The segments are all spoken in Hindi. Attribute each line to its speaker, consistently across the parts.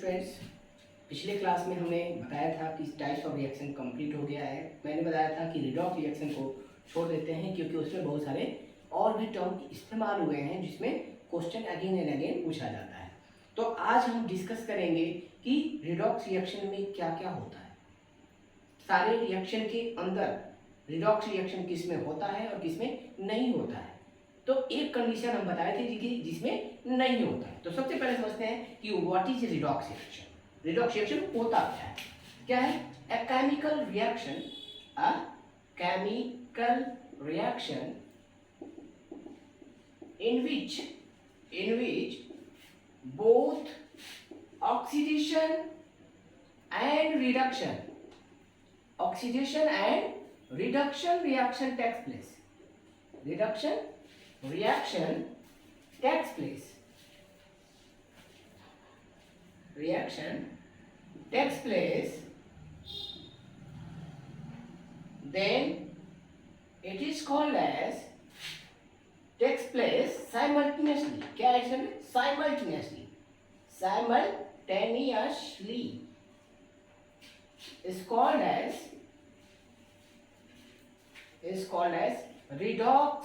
Speaker 1: स्टूडेंट्स, पिछले क्लास में हमने बताया था कि टाइप्स ऑफ रिएक्शन कंप्लीट हो गया है। मैंने बताया था कि रिडॉक्स रिएक्शन को छोड़ देते हैं क्योंकि उसमें बहुत सारे और भी टर्म इस्तेमाल हुए हैं जिसमें क्वेश्चन अगेन एंड अगेन पूछा जाता है। तो आज हम डिस्कस करेंगे कि रिडॉक्स रिएक्शन में क्या क्या होता है। सारे रिएक्शन के अंदर रिडॉक्स रिएक्शन किस में होता है और किस में नहीं होता है। तो एक कंडीशन हम बताए थे कि जिसमें नहीं होता है। तो सबसे पहले समझते हैं कि what is redox reaction. Redox reaction होता क्या है? क्या है? A chemical reaction, a chemical reaction in which both oxidation and reduction reaction takes place. Reaction takes place. Then it is called as takes place simultaneously. क्या है इसमें? Simultaneously is called as redox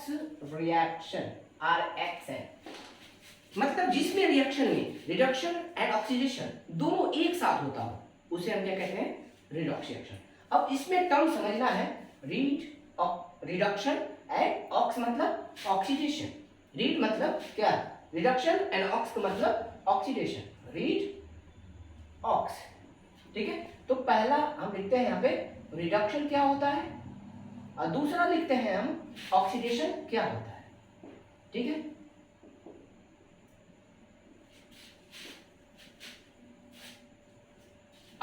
Speaker 1: reaction, RXN। मतलब जिसमें रिएक्शन में रिडक्शन एंड ऑक्सीडेशन दोनों एक साथ होता हो उसे हम क्या कहते हैं? Redox reaction. अब इसमें टर्म समझना है, रिडक्शन एंड ऑक्स मतलब ऑक्सीडेशन। रीड मतलब क्या? रिडक्शन एंड ऑक्स का मतलब ऑक्सीडेशन। रीड ऑक्स, ठीक है। तो पहला हम लिखते हैं यहाँ पे रिडक्शन क्या होता है और दूसरा लिखते हैं हम ऑक्सीडेशन क्या होता है, ठीक है। A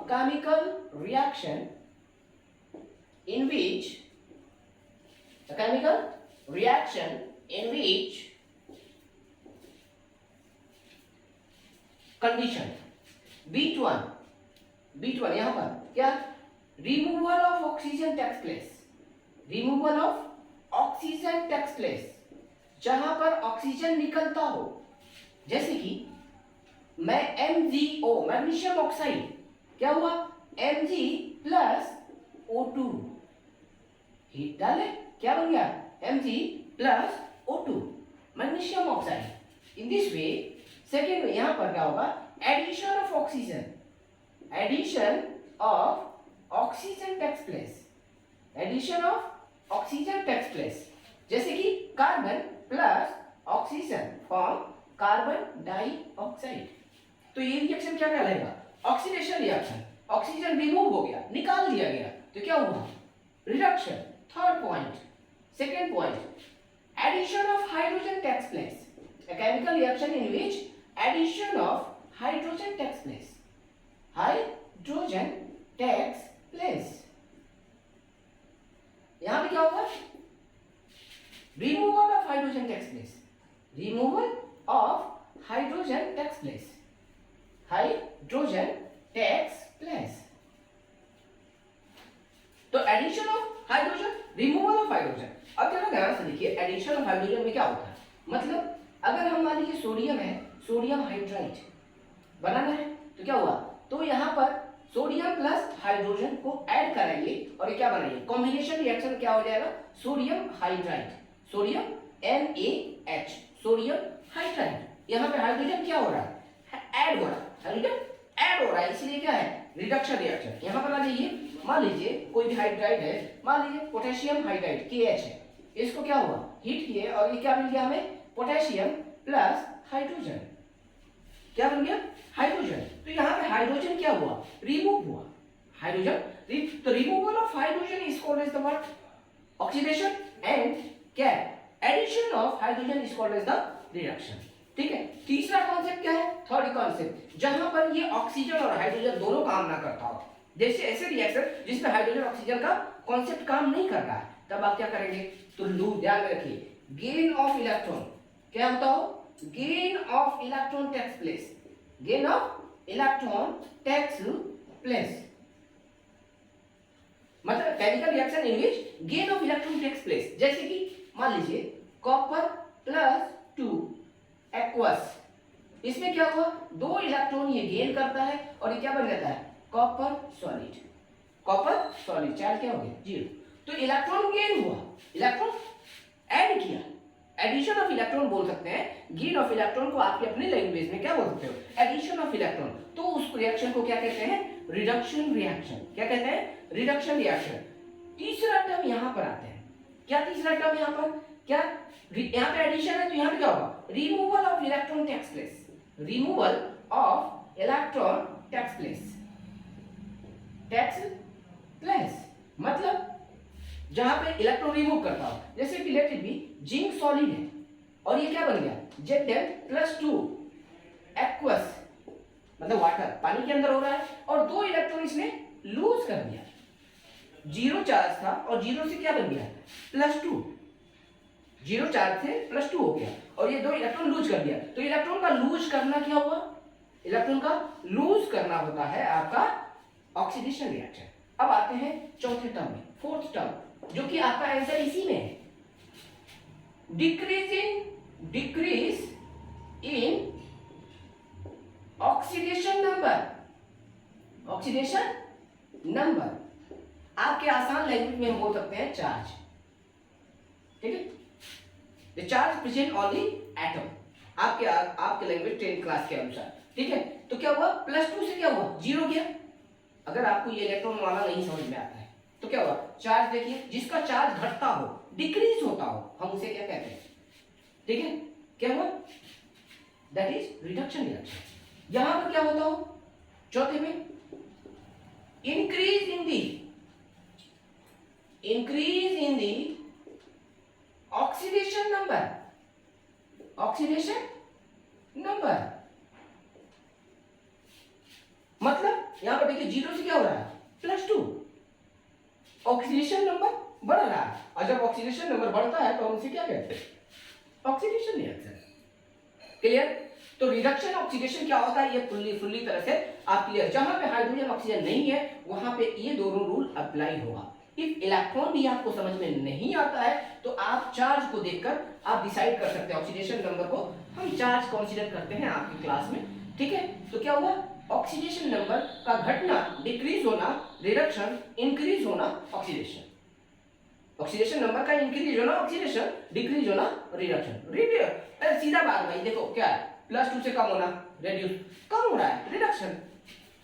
Speaker 1: chemical reaction in which condition B1 यहां पर क्या? Removal of oxygen takes place, जहां पर ऑक्सीजन निकलता हो। जैसे कि मैं MgO मैग्नीशियम ऑक्साइड क्या हुआ? Mg प्लस O2 हीट डाले, क्या बन गया? Mg plus O2 magnesium oxide. In this way second में यहां पर क्या होगा? Addition of oxygen takes place. जैसे कि carbon plus oxygen form carbon dioxide. तो ये रिएक्शन क्या कहलाएगा? Oxidation reaction. ऑक्सीजन रिमूव हो गया, निकाल दिया गया, तो क्या हुआ? Reduction. Third point, second point, addition of hydrogen takes place. A chemical reaction in which addition of hydrogen takes place. यहां पे क्या होगा? Removal of hydrogen takes place. तो addition of hydrogen, removal of hydrogen. अब जरा ध्यान से देखिए, एडिशन ऑफ हाइड्रोजन में क्या होता है? मतलब अगर हम मान लीजिए सोडियम है, सोडियम हाइड्राइड बनाना है, तो क्या हुआ? तो यहां पर सोडियम प्लस हाइड्रोजन को ऐड कराएंगे और ये क्या बनाएंगे? कॉम्बिनेशन रिएक्शन क्या हो जाएगा? Sodium hydride, sodium NaH, sodium hydride. यहां पे हाइड्रोजन क्या हो रहा है? ऐड हो रहा है, हाइड्रोजन ऐड हो रहा है, इसलिए क्या है? Reduction reaction. यहां पर आ जाइए, मान लीजिए कोई भी हाइड्राइड है, मान लीजिए पोटेशियम हाइड्राइड KH है, इसको क्या हुआ? हीट किए और ये क्या मिल गया हमें? Potassium plus hydrogen. क्या बन गया? हाइड्रोजन। तो यहां पे हाइड्रोजन क्या हुआ? रिमूव हुआ हाइड्रोजन। तो removal of hydrogen is called as the what? Oxidation. And क्या? Addition of hydrogen is called as the reduction, ठीक है। तीसरा कॉन्सेप्ट क्या है? थर्ड कॉन्सेप्ट, जहां पर ये ऑक्सीजन और हाइड्रोजन दोनों काम ना करता हो, जैसे ऐसे रिएक्शन जिसमें हाइड्रोजन ऑक्सीजन का कॉन्सेप्ट काम नहीं कर रहा है, तब आप क्या करेंगे? तो ध्यान में रखिए, गेन ऑफ इलेक्ट्रॉन क्या होता हो? Gain of electron takes place. Gain of electron takes place, मतलब chemical reaction in which gain of electron takes place. जैसे कि मान लीजिए कॉपर प्लस 2 एक्वस, इसमें क्या हुआ, 2 इलेक्ट्रॉन ये गेन करता है और ये क्या बन जाता है, copper solid. Copper solid charge क्या हो गया, 0। तो इलेक्ट्रॉन गेन हुआ, इलेक्ट्रॉन ऐड किया, एडिशन ऑफ इलेक्ट्रॉन बोल सकते हैं। गेन ऑफ इलेक्ट्रॉन को आपके अपने लैंग्वेज में क्या बोल सकते हो, एडिशन ऑफ इलेक्ट्रॉन। तो उस रिएक्शन को क्या कहते हैं, रिडक्शन रिएक्शन। क्या कहते हैं, रिडक्शन रिएक्शन। तीसरा टर्म यहां पर आते हैं, क्या तीसरा टर्म यहां पर, क्या यहां पे एडिशन है तो यहां पे क्या होगा, removal of electron takes place, removal of electron takes place, takes place मतलब जहां पे इलेक्ट्रॉन रिमूव करता हो। जैसे कि let it be zinc solid है और ये क्या बन गया, Zn+2 एक्वस, मतलब वाटर पानी के अंदर हो रहा है और 2 इलेक्ट्रॉन इसने लूज कर दिया। 0 चार्ज था और 0 से क्या बन गया, +2, 0 चार्ज से +2 हो गया और ये 2 इलेक्ट्रॉन लूज कर दिया। तो इलेक्ट्रॉन का लूज करना क्या हुआ, इलेक्ट्रॉन का लूज करना होता है आपका ऑक्सीडेशन रिएक्शन। अब आते हैं चौथे टर्म में, फोर्थ टर्म, जो कि आपका आंसर इसी में है, decrease in oxidation number, oxidation number आपके आसान लैंग्वेज में हम बोल सकते हैं चार्ज। ठीक है, the charge present on the atom, आपके लैंग्वेज 10th क्लास के अनुसार। ठीक है, तो क्या हुआ, +2 से क्या हुआ, 0 गया। अगर आपको ये इलेक्ट्रॉन वाला नहीं समझ में आता है तो क्या हुआ, चार्ज देखिए, जिसका चार्ज घटता हो, डिक्रीज होता हो, हम उसे क्या कहते हैं। ठीक है, क्या हुआ, दैट इज रिडक्शन रिएक्शन। यहां पर क्या होता हो, चौथे में increase in the oxidation number, oxidation number मतलब यहां पर देखिए 0 से क्या हो रहा है, +2, ऑक्सीडेशन नंबर बढ़ रहा है। और जब ऑक्सीडेशन नंबर बढ़ता है तो हम उसे क्या कहते हैं, ऑक्सीडेशन रिएक्शन। क्लियर, तो रिडक्शन ऑक्सीडेशन क्या होता है, ये फुल्ली तरह से आप क्लियर। जहां पे हाइड्रोजन ऑक्सीजन नहीं है वहां पे ये दोनों रूल अप्लाई होगा। इफ इलेक्ट्रॉन भी आपको समझ में नहीं आता है तो आप चार्ज को देखकर आप डिसाइड कर सकते हैं ऑक्सीडेशन नंबर को, हम चार्ज कंसीडर करते हैं आपकी क्लास में। ठीक है, तो क्या हुआ, ऑक्सीडेशन नंबर का घटना, डिक्रीज होना रिडक्शन, इंक्रीज होना ऑक्सीडेशन। ऑक्सीडेशन नंबर का इंक्रीज होना ऑक्सीडेशन, डिक्रीज होना रिडक्शन। सीधा बात भाई, देखो क्या है, +2 से कम होना रेड्यूस, कम हो रहा है रिडक्शन,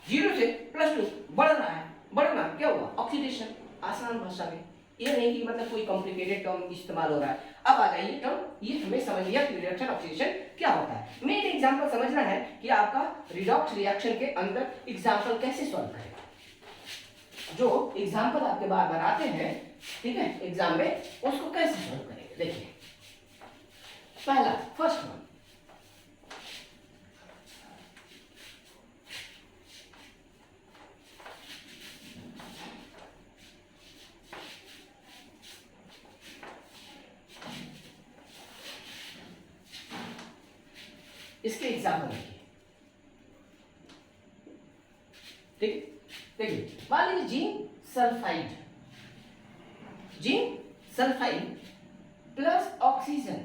Speaker 1: 0 से +2 बढ़ रहा है, बढ़ना क्या हुआ, ऑक्सीडेशन। आसान भाषा में, ये नहीं कि मतलब कोई कॉम्प्लिकेटेड टर्म इस्तेमाल हो रहा है। अब आ जाइए टर्म, ये हमें समझ लिया कि रिडक्शन ऑक्सीडेशन क्या होता है। मेन एग्जांपल समझना है कि आपका रिडॉक्स रिएक्शन के अंदर एग्जांपल कैसे सॉल्व करें, जो एग्जांपल आपके बार बार आते हैं, ठीक है, एग्जाम में, उसको कैसे सॉल्व करेंगे। देखिए पहला, फर्स्ट वन, इसके एग्जाम्पल देखिए। ठीक है, देखिए मान लीजिए जिंक सल्फाइड प्लस ऑक्सीजन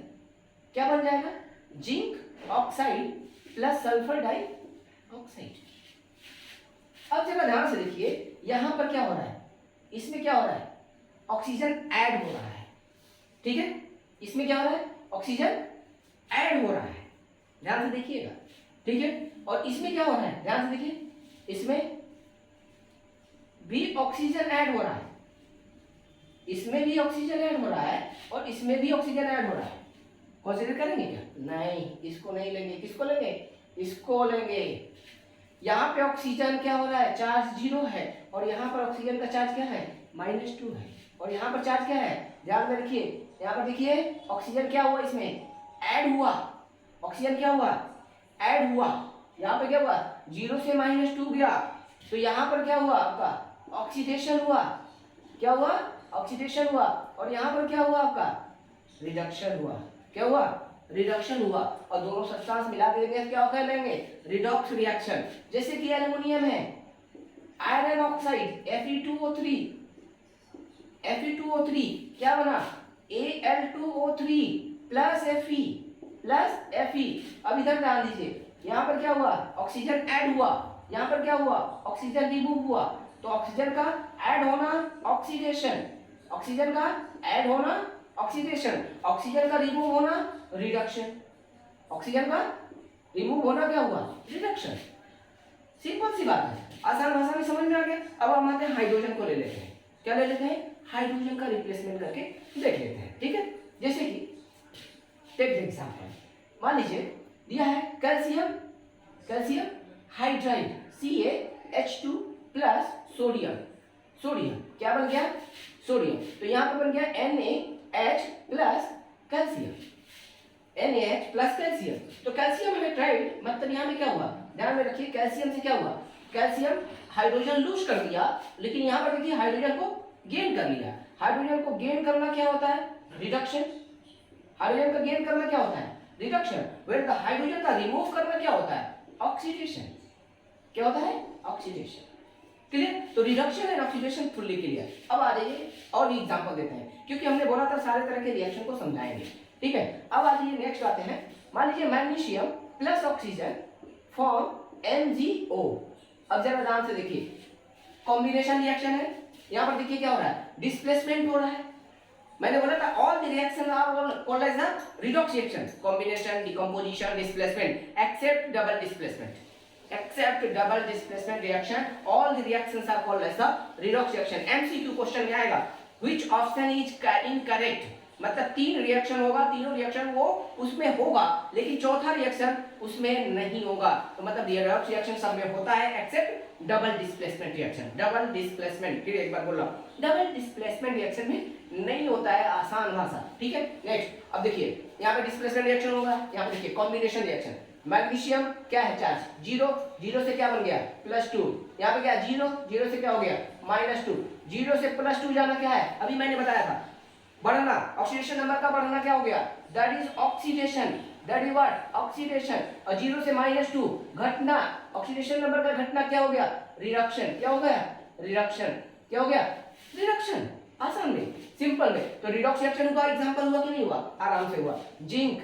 Speaker 1: क्या बन जाएगा, zinc oxide plus sulphur dioxide. अब जरा ध्यान से देखिए, यहां पर क्या हो रहा है, इसमें क्या हो रहा है, ऑक्सीजन ऐड हो रहा है। ठीक है, इसमें क्या हो रहा है, ऑक्सीजन ऐड हो रहा है, ध्यान से देखिएगा। ठीक है, और इसमें क्या हो रहा है, ध्यान से देखिए, इसमें भी ऑक्सीजन ऐड हो रहा है, इसमें भी ऑक्सीजन ऐड हो रहा है और इसमें भी ऑक्सीजन ऐड हो रहा है। कंसीडर करेंगे क्या, नहीं, इसको नहीं लेंगे, किसको लेंगे, इसको लेंगे। यहाँ पे ऑक्सीजन क्या हो रहा है, चार्ज 0 है और यहाँ पर ऑक्सीजन का चार्ज क्या है, -2 है और यहाँ पर चार्ज क्या है, ध्यान में रखिए, यहाँ पर देखिए ऑक्सीजन क्या हुआ, इसमें ऐड हुआ, ऑक्सीजन क्या हुआ, ऐड हुआ। यहाँ पे क्या हुआ, 0 से -2 गया, तो यहाँ पर क्या हुआ, आपका ऑक्सीडेशन हुआ, क्या हुआ, ऑक्सीडेशन हुआ। और यहाँ पर क्या हुआ, आपका रिडक्शन हुआ, क्या हुआ, रिडक्शन हुआ। और दोनों सब्सटेंस मिला के देंगे क्या कर लेंगे, रिडॉक्स रिएक्शन। जैसे कि एल्युमिनियम है, आयरन ऑक्साइड Fe2O3, Fe2O3 क्या बना, Al2O3 प्लस Fe। अब इधर ध्यान दीजिए, यहाँ पर क्या हुआ, ऑक्सीजन ऐड हुआ, यहाँ पर क्या हुआ, ऑक्सीजन रिमूव हुआ। तो ऑक्सीजन का ऐड होना ऑक्सीडेशन, ऑक्सीजन का ऐड होना ऑक्सीडेशन, ऑक्सीजन का रिमूव होना रिडक्शन, ऑक्सीजन का रिमूव होना क्या हुआ, रिडक्शन। सिंपल सी बात है, आसान भाषा में समझ में आ गया। अब हम आते हैं हाइड्रोजन को ले लेते हैं। क्या ले लेते हैं, हाइड्रोजन का रिप्लेसमेंट करके देख लेते हैं। ठीक है, जैसे कि टेक एग्जांपल, मान लीजिए दिया है calcium hydride CaH2 plus sodium, sodium क्या बन गया, सोडियम। तो यहाँ पर बन गया NaH plus calcium, NaH plus calcium. तो कैल्शियम हाइड्राइड मतलब यहाँ में क्या हुआ, ध्यान में रखिए, कैल्शियम से क्या हुआ, कैल्शियम हाइड्रोजन लूज कर दिया, लेकिन यहाँ पर देखिए हाइड्रोजन को गेन कर लिया। हाइड्रोजन को गेन करना क्या होता है, रिडक्शन। हाइड्रोजन का गेन करना क्या होता है, रिडक्शन। वेयर द हाइड्रोजन का रिमूव करना क्या होता है, ऑक्सीडेशन। क्या होता है, ऑक्सीडेशन। क्लियर, तो reduction and oxidation fully clear. अब आ जाइए और भी एग्जांपल देते हैं, क्योंकि हमने बोला था सारे तरह के रिएक्शन को समझाएंगे। ठीक है, अब आ जाइए नेक्स्ट आते हैं। मान लीजिए magnesium plus oxygen form MgO। अब जरा ध्यान से देखिए, कॉम्बिनेशन रिएक्शन है। यहाँ पर देखिए क्या हो रहा है, डिस्प्लेसमेंट हो रहा है। मैंने बोला था all the reaction are called as the redox reaction, combination, decomposition, displacement, except double displacement. Except double displacement reaction, all the reactions are called as the redox reaction। MCQ question में आएगा, which option is incorrect। मतलब तीन रिएक्शन होगा, तीनों रिएक्शन वो उसमें होगा, लेकिन चौथा रिएक्शन उसमें नहीं होगा। तो मतलब रिडॉक्स रिएक्शन सब में होता है except double displacement reaction. Double displacement, फिर एक बार बोल रहा हूं, डबल डिस्प्लेसमेंट रिएक्शन में नहीं होता है, आसान भाषा। ठीक है, नेक्स्ट अब देखिए, यहाँ पे डिस्प्लेसमेंट रिएक्शन होगा, यहाँ पे देखिए कॉम्बिनेशन रिएक्शन। मैग्नीशियम क्या है, चार्ज जीरो, जीरो से क्या बन गया, +2। यहाँ पे क्या, जीरो, जीरो से क्या हो गया, -2। जीरो से +2 जाना क्या है, अभी मैंने बताया था, बढ़ना, ऑक्सीडेशन नंबर का बढ़ना क्या हो गया, that is oxidation, that is what, oxidation. और जीरो से -2 घटना, ऑक्सीडेशन नंबर का घटना क्या हो गया, रिडक्शन। क्या हो गया, रिडक्शन। क्या हो गया, रिडक्शन। आसान में, सिंपल में। तो रिडॉक्स रिएक्शन का एग्जांपल हुआ कि नहीं हुआ, आराम से हुआ। जिंक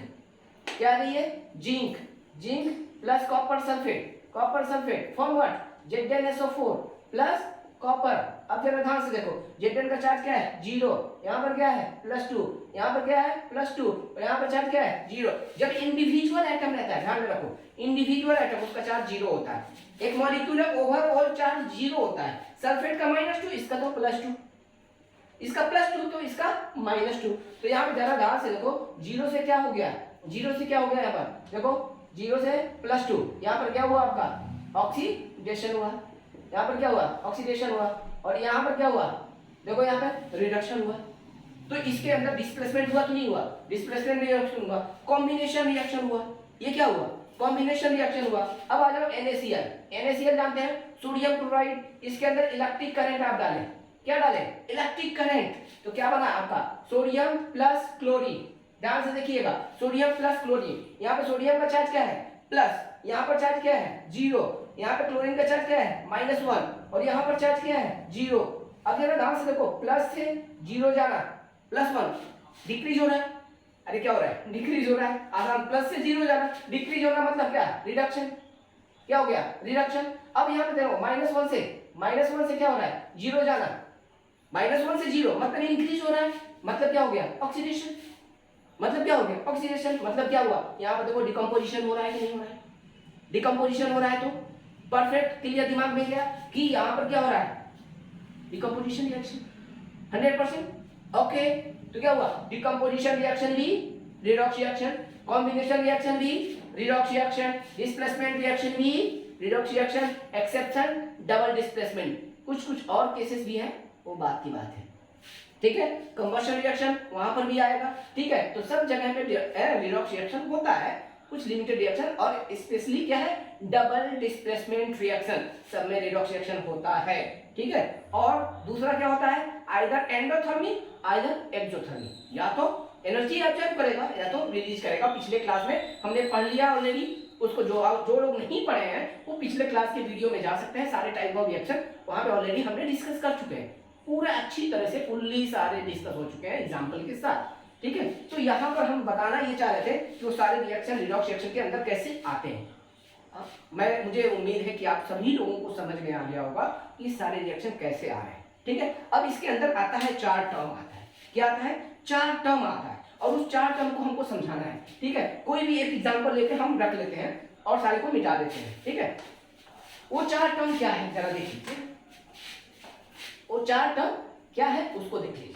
Speaker 1: क्या रही है, zinc, zinc plus copper sulphate form what, ZnSO4 plus copper. अब जरा ध्यान से देखो, Zn का चार्ज क्या है, 0, यहाँ पर क्या है, +2, यहाँ पर क्या है, +2, और यहाँ पर चार्ज क्या है, 0। जब इंडिविजुअल एटम रहता है, ध्यान में रखो, इंडिविजुअल एटम उसका चार्ज 0 होता है। एक मॉलिक्यूलर ओवरऑल चार्ज 0 होता है। सल्फेट का -2, इसका तो +2, इसका +2 तो इसका -2। तो यहाँ पे जरा ध्यान से देखो, 0 से क्या हो गया, 0 से क्या हो गया, यहाँ पर देखो 0 से +2, यहाँ पर क्या हुआ आपका, ऑक्सीडेशन हुआ। यहाँ पर क्या हुआ, ऑक्सीडेशन हुआ। और यहाँ पर क्या हुआ, देखो यहाँ पर रिडक्शन हुआ। तो इसके अंदर डिस्प्लेसमेंट हुआ कि नहीं हुआ, डिस्प्लेसमेंट रिएक्शन हुआ, कॉम्बिनेशन रिएक्शन हुआ। ये क्या हुआ, कॉम्बिनेशन रिएक्शन हुआ। अब आ जाओ NaCl जानते हैं, सोडियम क्लोराइड। इसके अंदर इलेक्ट्रिक करंट आप डालें, क्या डालें, इलेक्ट्रिक करंट। तो क्या बना आपका, सोडियम प्लस क्लोरीन। ध्यान से देखिएगा, सोडियम प्लस क्लोरीन। यहाँ पे सोडियम का चार्ज क्या है, प्लस, यहाँ पर चार्ज क्या है, 0। यहाँ पे क्लोरीन का चार्ज क्या है, -1, और यहाँ पर चार्ज क्या है, 0। अब जरा ध्यान से देखो, प्लस से 0 जाना, +1 डिक्रीज हो रहा है। अरे क्या हो रहा है, डिक्रीज हो रहा है। आसान, प्लस से 0 जाना, डिक्रीज होना मतलब क्या, रिडक्शन। क्या हो गया, रिडक्शन। अब यहाँ पे देखो, -1 से क्या हो रहा है, 0 जाना, -1 से 0 मतलब इंक्रीज हो रहा है, मतलब क्या हो गया, ऑक्सीडेशन। मतलब क्या हो गया, ऑक्सीडेशन। मतलब क्या हुआ, यहाँ पर देखो डिकम्पोजिशन हो रहा है कि नहीं हो रहा है, डिकम्पोजिशन हो रहा है। तो परफेक्ट क्लियर दिमाग में गया कि यहाँ पर क्या हो रहा है, डिकम्पोजिशन रिएक्शन 100%। ओके, तो क्या हुआ, डिकम्पोजिशन रिएक्शन भी रिडॉक्स रिएक्शन, कॉम्बिनेशन रिएक्शन भी रिडॉक्स रिएक्शन, डिस्प्लेसमेंट रिएक्शन भी redox reaction, exception double displacement. कुछ और केसेस भी हैं, वो बात की बात है। ठीक है, कंबशन रिएक्शन वहां पर भी आएगा। ठीक है, तो सब जगह पे रिडॉक्स रिएक्शन होता है, कुछ लिमिटेड रिएक्शन, और स्पेशली क्या है, डबल डिस्प्लेसमेंट रिएक्शन, सब में रिडॉक्स रिएक्शन होता है। ठीक है, और दूसरा क्या होता है, आइदर एंडोथर्मी आइदर एक्सोथर्मी। या तो एनर्जी ऑब्जर्व करेगा या तो रिलीज करेगा। पिछले क्लास में हमने पढ़ लिया ऑलरेडी, उसको जो लोग नहीं पढ़े हैं वो पिछले क्लास के वीडियो में जा सकते हैं, सारे टाइप ऑफ रिएक्शन वहां पे ऑलरेडी हमने डिस्कस कर चुके हैं, पूरा अच्छी तरह से फुल्ली सारे डिस्कस हो चुके हैं एग्जाम्पल के साथ, ठीक है। तो यहाँ पर हम बताना ये चाह रहे थे कि वो सारे रिएक्शन रिडॉक्स रिएक्शन के अंदर कैसे आते हैं। मुझे उम्मीद है कि आप सभी लोगों को समझ में आ गया होगा कि सारे रिएक्शन कैसे आ रहे हैं, ठीक है। अब इसके अंदर आता है 4 टर्म आता है, क्या आता है, 4 टर्म आता है और उस 4 टर्म को हमको समझाना है, ठीक है। कोई भी एक एग्जांपल लेके हम रख लेते हैं और सारे को मिटा देते हैं, ठीक है। वो 4 टर्म क्या है जरा देख लीजिए, वो 4 टर्म क्या है उसको देख लीजिए।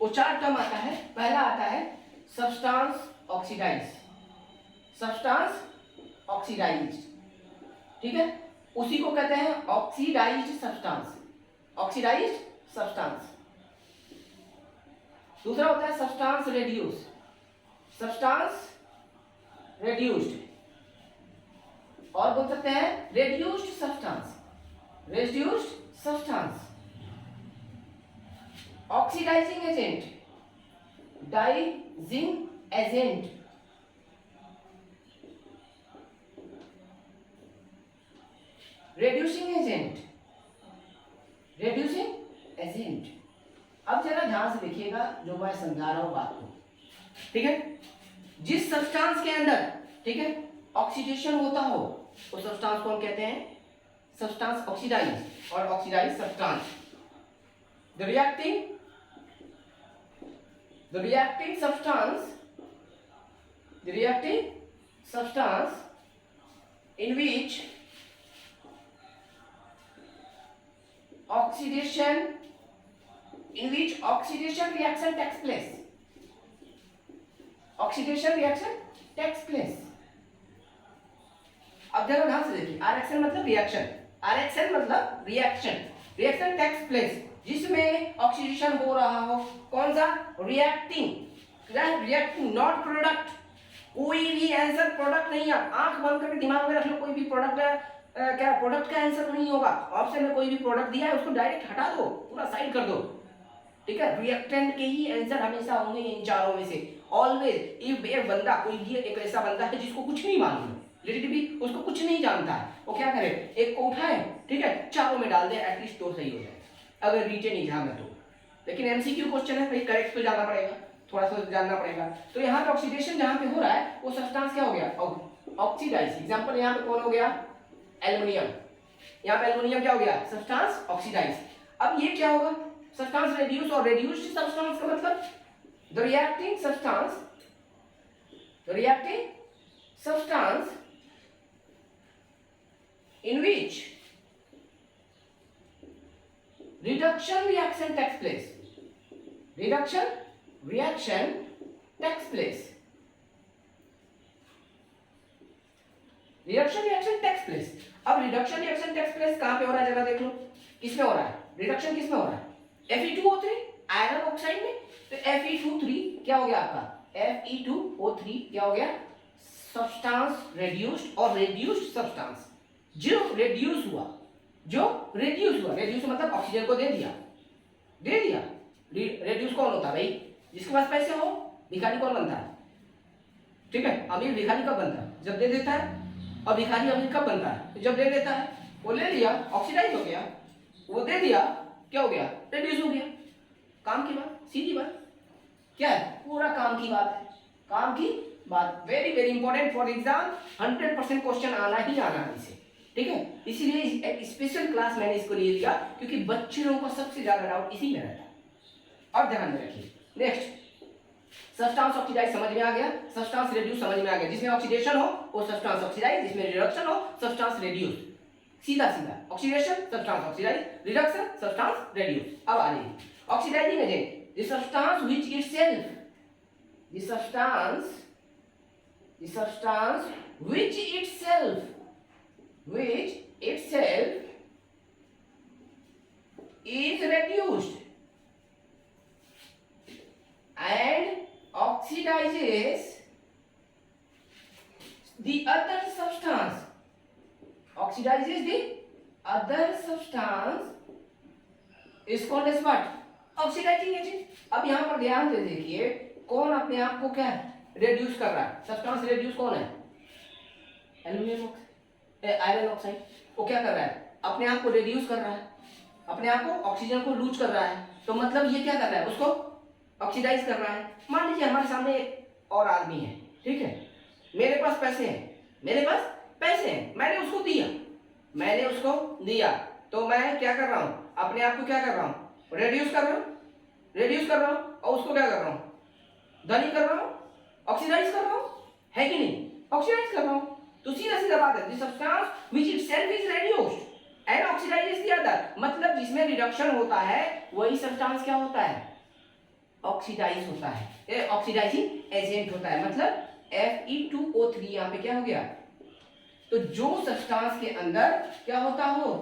Speaker 1: वो 4 टर्म आता है, पहला आता है सब्सटेंस ऑक्सीडाइज, सब्सटेंस ऑक्सीडाइज, ठीक है, उसी को कहते हैं ऑक्सीडाइज्ड सब्सटेंस, ऑक्सीडाइज्ड सब्सटेंस। दूसरा होता है सब्सटेंस रेड्यूस, सब्सटेंस रेड्यूस्ड, और बोल सकते हैं reduced substance, reduced substance. Oxidising agent, डाइजिंग agent, reducing agent, reducing agent. अब जरा ध्यान से देखिएगा जो मैं समझा रहा हूं बात को, ठीक है। जिस सब्सटेंस के अंदर, ठीक है, ऑक्सीडेशन होता हो उस सब्सटेंस को हम कहते हैं सब्सटेंस ऑक्सीडाइज और oxidize substance. The reacting substance in which oxidation reaction takes place, oxidation reaction takes place। अब जरा ध्यान से देखिए, RXN मतलब रिएक्शन, RXN मतलब रिएक्शन, रिएक्शन टेक्स प्लेस जिसमें ऑक्सीडेशन हो रहा हो, कौन सा, रिएक्टिंग, रिएक्टिंग नॉट प्रोडक्ट। कोई भी आंसर प्रोडक्ट नहीं है, आंख बंद करके दिमाग में रख लो, कोई भी प्रोडक्ट क्या प्रोडक्ट का आंसर नहीं होगा। ऑप्शन में कोई भी प्रोडक्ट दिया है उसको डायरेक्ट हटा दो, पूरा साइड कर दो, ठीक है। रिएक्टेंट के ही आंसर हमेशा होंगे इन चारों में से, ऑलवेज। एक बंदा, कोई भी एक ऐसा बंदा है जिसको कुछ नहीं मालूम है, लिटरली उसको कुछ नहीं जानता है, वो क्या करे, एक को उठाए, ठीक है, चारों में डाल दे, एटलीस्ट तो सही हो जाए अगर रिटेन एग्जाम है तो। लेकिन एमसीक्यू क्वेश्चन है, भाई करेक्ट पे जाना पड़ेगा, थोड़ा सा जानना पड़ेगा। तो यहाँ पे ऑक्सीडेशन जहाँ पे हो रहा है वो सब्सटेंस क्या हो गया, ऑक्सीडाइज। एग्जांपल यहाँ पे कौन हो गया, एल्युमिनियम, यहाँ पे एल्युमिनियम क्या हो गया, सब्सटेंस ऑक्सीडाइज। अब ये क्या होगा, सब्सटेंस रेड्यूस, और रेड्यूस्ड सब्सटेंस का मतलब the reacting substance in which reduction reaction takes place, reduction reaction takes place, reduction reaction takes place। अब reduction reaction takes place कहां पे हो रहा है जरा देख लो, किसमें हो रहा है, रिडक्शन किसमें हो रहा है, Fe2O3 आयरन ऑक्साइड में। तो Fe2O3 क्या हो गया आपका, Fe2O3 क्या हो गया, सब्सटेंस रेड्यूस्ड, और रेड्यूस्ड सब्सटेंस जो रेड्यूस हुआ, रेड्यूस मतलब ऑक्सीजन को दे दिया, रेड्यूस कौन होता है भाई, जिसके पास पैसे हो, भिखारी कौन बनता है, ठीक है। अमीर भिखारी कब बनता है, जब दे देता है, और भिखारी अमीर कब बनता है, जब दे देता है। वो ले लिया, ऑक्सीडाइज हो गया, वो दे दिया, क्या हो गया, रेड्यूस हो गया। काम की बात, सीधी बात, क्या है, पूरा काम की बात है, काम की बात। Very very important for exam, 100% question आना ही आना है इसे, ठीक है। इसीलिए एक स्पेशल क्लास मैंने इसको लिए लिया, क्योंकि बच्चे लोगों को सबसे ज्यादा डाउट इसी में रहता है। और ध्यान में रखिए, नेक्स्ट सब्सटेंस ऑक्सीडाइज समझ में आ गया, सब्सटेंस रेड्यूस समझ में आ गया। जिसमें ऑक्सीडेशन हो वो सब्सटेंस ऑक्सीडाइज, जिसमें रिडक्शन हो सब्सटेंस रेड्यूस। सीधा सीधा oxidation substance oxidize, reduction substance reduce. अब आ रही oxidizing agent, the substance which itself, the substance which itself is reduced and oxidizes the other substance, oxidizes the other substance is called as what, oxidizing agent. अब यहाँ पर ध्यान दे देखिए, कौन अपने आप को क्या रिड्यूस कर रहा है, सब्सटेंस रिड्यूस कौन है, एल्यूमिनियम आयरन ऑक्साइड। वो क्या कर रहा है, अपने आप को रिड्यूस कर रहा है, अपने आप को ऑक्सीजन को लूज कर रहा है। तो मतलब ये क्या कर रहा है, उसको ऑक्सीडाइज कर रहा है। मान लीजिए हमारे सामने एक और आदमी है, ठीक है, मेरे पास पैसे हैं, मेरे पास पैसे हैं, मैंने उसको दिया, मैंने उसको दिया, तो मैं क्या कर रहा हूँ, अपने आप को क्या कर रहा हूँ, रिड्यूस कर रहा हूँ, रिड्यूस कर रहा हूँ, और उसको क्या कर रहा हूँ, धनी कर रहा हूँ, ऑक्सीडाइज कर रहा हूँ, है कि नहीं, ऑक्सीडाइज कर रहा हूँ। तो सीधा सीधा बात है, the substance which itself is reduced and oxidize the other, मतलब जिसमें रिडक्शन होता है वही सब्सटेंस क्या होता है, ऑक्सीडाइज होता है, ये ऑक्सीडाइजिंग एजेंट होता है। मतलब Fe2O3 यहाँ पे क्या हो गया, तो जो सब्सटेंस के अंदर क्या होता हो,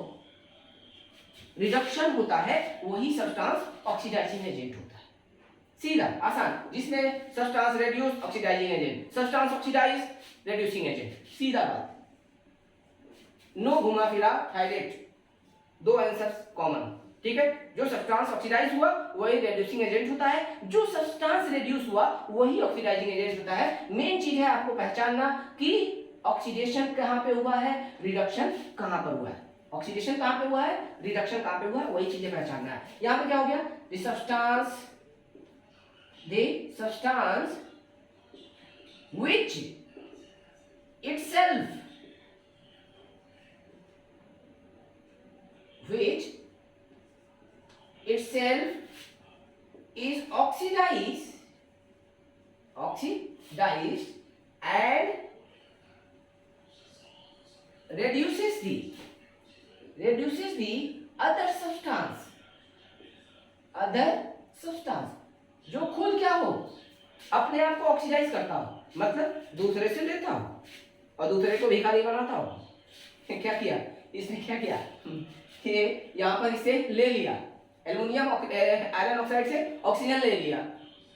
Speaker 1: रिडक्शन होता है, वही सब्सटेंस ऑक्सीडाइजिंग एजेंट होता है। सीधा आसान, जिसमें substance reduce oxidizing agent, substance oxidize reducing agent, सीधा बात, नो घुमा फिरा हाईलाइट, दो आंसर्स कॉमन, ठीक है। जो सब्सटेंस ऑक्सीडाइज हुआ वही रिड्यूसिंग एजेंट होता है, जो सब्सटेंस रिड्यूस हुआ वही ऑक्सीडाइजिंग एजेंट होता है। मेन चीज है आपको पहचानना कि ऑक्सीडेशन कहां पे हुआ है, रिडक्शन कहां पर हुआ है, ऑक्सीडेशन कहां पे हुआ है, रिडक्शन कहां पे हुआ है, वही चीजें पहचानना है। यहां पे क्या हो गया, the substance which itself is oxidized and reduces the other substance जो खुद क्या हो, अपने आप को ऑक्सीडाइज करता हो, मतलब दूसरे से लेता हो और दूसरे को भिखारी बनाता हो। क्या किया इसने, क्या किया कि यहाँ पर इसे ले लिया, एल्युमिनियम आयरन ऑक्साइड से ऑक्सीजन ले लिया,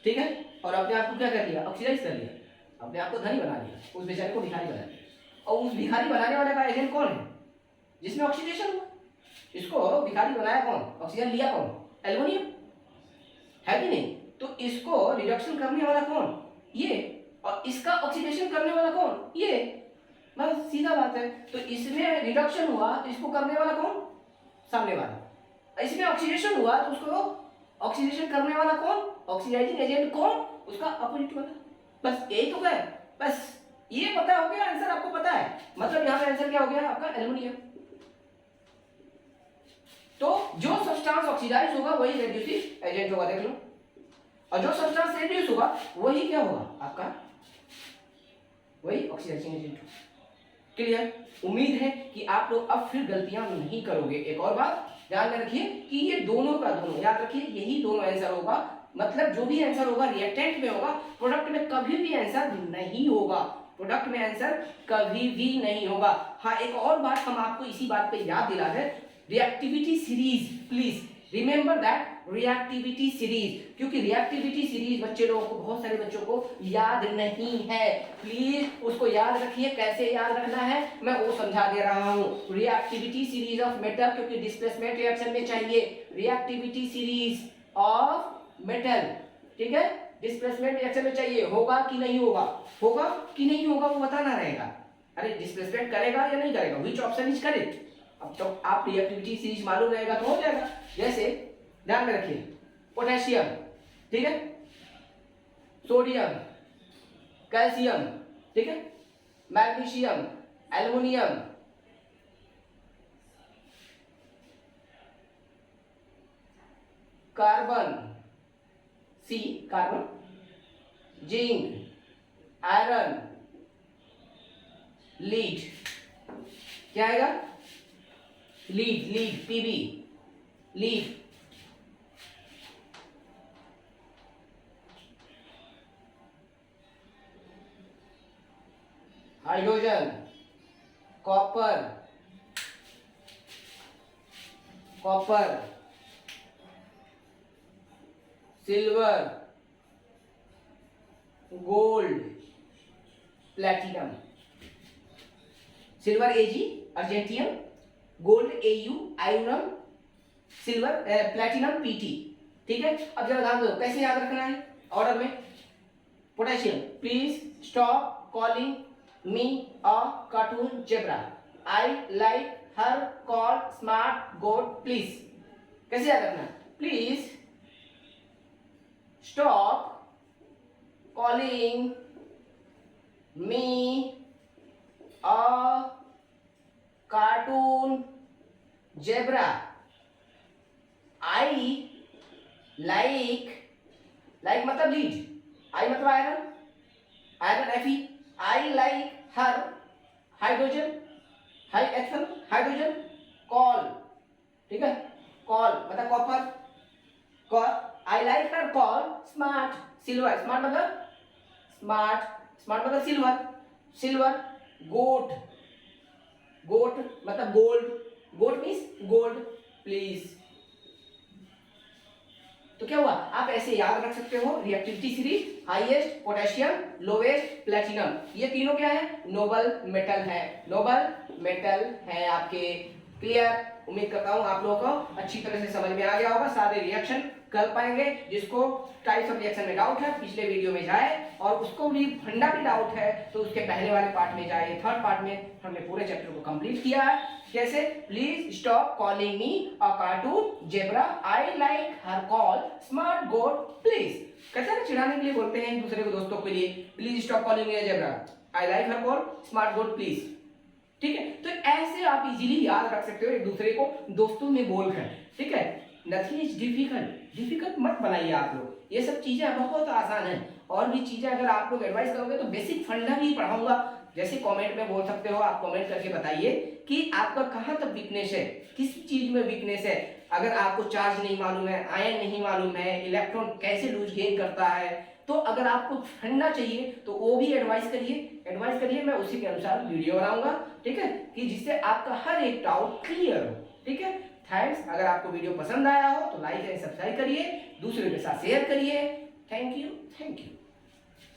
Speaker 1: ठीक है, और अपने आप को क्या कर लिया, ऑक्सीडाइज कर लिया, अपने आप को धनी बना लिया, उस बेचारे को भिखारी बना लिया। और उस भिखारी बनाने वाले का एजेंट कौन है, जिसमें ऑक्सीडेशन हुआ, इसको भिखारी बनाया कौन, ऑक्सीजन लिया कौन, एल्युमिनियम, है कि नहीं। तो इसको रिडक्शन करने वाला कौन, ये, और इसका ऑक्सीडेशन करने वाला कौन, ये, बस सीधा बात है। तो इसमें रिडक्शन हुआ तो इसको करने वाला कौन, सामने वाला, इसमें ऑक्सीडेशन हुआ तो उसको ऑक्सीडेशन करने वाला कौन, ऑक्सीडाइजिंग एजेंट कौन, उसका अपोजिट वाला। बस यही तो है, बस ये पता हो गया, आंसर आपको पता है, मतलब यहाँ पे आंसर क्या हो गया आपका, एल्युमिनियम। तो जो सब्सटेंस ऑक्सीडाइज होगा वही रिड्यूसिंग एजेंट होगा, देख लो, और जो सब्सटेंस रिड्यूस होगा वही क्या होगा आपका, वही ऑक्सीडाइजिंग एजेंट होगा। क्लियर, उम्मीद है कि आप लोग अब फिर गलतियां नहीं करोगे। एक और बात ध्यान में रखिए कि ये दोनों का दोनों, याद रखिए यही दोनों आंसर होगा, मतलब जो भी आंसर होगा रिएक्टेंट में होगा, प्रोडक्ट में कभी भी आंसर नहीं होगा, प्रोडक्ट में आंसर कभी भी नहीं होगा। हाँ, एक और बात हम आपको इसी बात पे याद दिला दें, reactivity series, please remember that reactivity series, क्योंकि रिएक्टिविटी सीरीज बच्चे लोगों को, बहुत सारे बच्चों को याद नहीं है, प्लीज उसको याद रखिए। कैसे याद रखना है मैं वो समझा दे रहा हूँ। रिएक्टिविटी सीरीज ऑफ मेटल, क्योंकि डिस्प्लेसमेंट रिएक्शन में चाहिए रिएक्टिविटी सीरीज ऑफ मेटल, ठीक है, डिस्प्लेसमेंट रिएक्शन में चाहिए, होगा कि नहीं होगा, होगा कि नहीं होगा वो बताना रहेगा। अरे डिस्प्लेसमेंट करेगा या नहीं करेगा, व्हिच ऑप्शन इज करेक्ट। अब तो आप रिएक्टिविटी सीरीज मालूम रहेगा तो हो जाएगा। जैसे ध्यान में रखिए, पोटेशियम, ठीक है, सोडियम, कैल्शियम, ठीक है, magnesium, aluminium, carbon, C carbon, zinc, iron, lead, क्या आएगा, lead, PB, lead, hydrogen, copper, silver, gold, platinum, silver Ag argentum, gold AU, iron silver, platinum PT। ठीक है, अब जरा ध्यान दो कैसे याद रखना है ऑर्डर में। Potassium, please stop calling me a cartoon zebra, I like her call smart goat please. कैसे याद रखना है, please stop calling me a cartoon zebra, I like, like मतलब लीड, आई मतलब iron, iron Fe, I like her hydrogen, high H1 hydrogen, call, ठीक है, कॉल मतलब copper, call, I like her call smart silver, smart मतलब स्मार्ट, स्मार्ट मतलब सिल्वर, सिल्वर, गोट, गोट मतलब gold, goat means gold please. तो क्या हुआ, आप ऐसे याद रख सकते हो reactivity series, highest potassium, lowest platinum, ये तीनों क्या है, नोबल मेटल है, नोबल मेटल है आपके। क्लियर, उम्मीद करता हूं आप लोगों को अच्छी तरह से समझ में आ गया होगा, सारे रिएक्शन कर पाएंगे। जिसको टाइप्स ऑफ रिएक्शन में डाउट है पिछले वीडियो में जाए, और उसको भी फंडा भी डाउट है तो उसके पहले वाले पार्ट में जाए। थर्ड पार्ट में हमने पूरे चैप्टर को कंप्लीट किया है। कैसे, please stop calling me a cartoon zebra, I like her call smart goat please. कैसे ना चिढ़ाने के लिए बोलते हैं एक दूसरे को, दोस्तों के लिए, please stop calling me a zebra, I like her call smart goat please. ठीक है, तो ऐसे आप इजीली याद रख सकते हो एक दूसरे को दोस्तों में बोलकर। ठीक है, नथिंग इज डिफिकल्ट, डिफिकल्ट मत बनाइए आप लोग, ये सब चीजें बहुत आसान है। और भी चीजें अगर आप लोग एडवाइस करोगे तो बेसिक फंडा भी पढ़ाऊंगा, जैसे कमेंट में बोल सकते हो, आप कमेंट करके बताइए कि आपका कहां तक वीकनेस है, किस चीज में वीकनेस है। अगर आपको चार्ज नहीं मालूम है, आयन नहीं मालूम है, इलेक्ट्रॉन कैसे लूज गेन करता है, तो अगर आपको फंडा चाहिए तो वो भी एडवाइस करिए, मैं उसी के अनुसार वीडियो बनाऊंगा। ठीक है, कि जिससे आपका हर एक डाउट क्लियर हो। ठीक है, थैंक्स। अगर आपको वीडियो पसंद आया हो तो लाइक एंड सब्सक्राइब करिए, दूसरे के साथ शेयर करिए। Thank you, thank you.